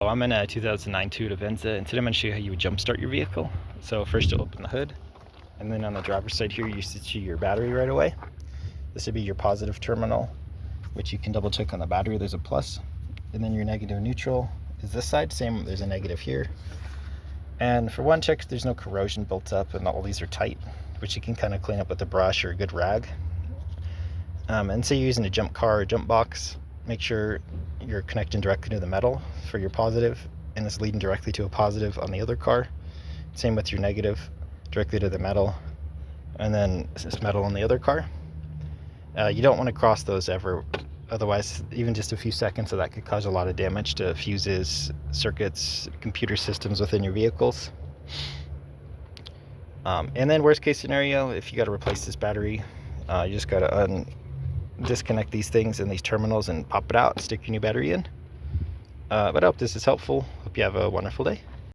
I'm in a 2009 Toyota Venza, and today I'm going to show you how you would jump start your vehicle. So first you'll open the hood, and then on the driver's side here you see your battery right away. This would be your positive terminal, which you can double check on the battery. There's a plus, and then your negative neutral is this side. Same, there's a negative here. And for one, check there's no corrosion built up and all these are tight, which you can kind of clean up with a brush or a good rag. And say you're using a jump car or jump box, make sure you're connecting directly to the metal for your positive, and it's leading directly to a positive on the other car. Same with your negative, directly to the metal, and then this metal on the other car. You don't want to cross those ever, otherwise even just a few seconds of that could cause a lot of damage to fuses, circuits, computer systems within your vehicles. And then worst case scenario, if you got to replace this battery, you just got to disconnect these things and these terminals and pop it out and stick your new battery in. But I hope this is helpful. Hope you have a wonderful day.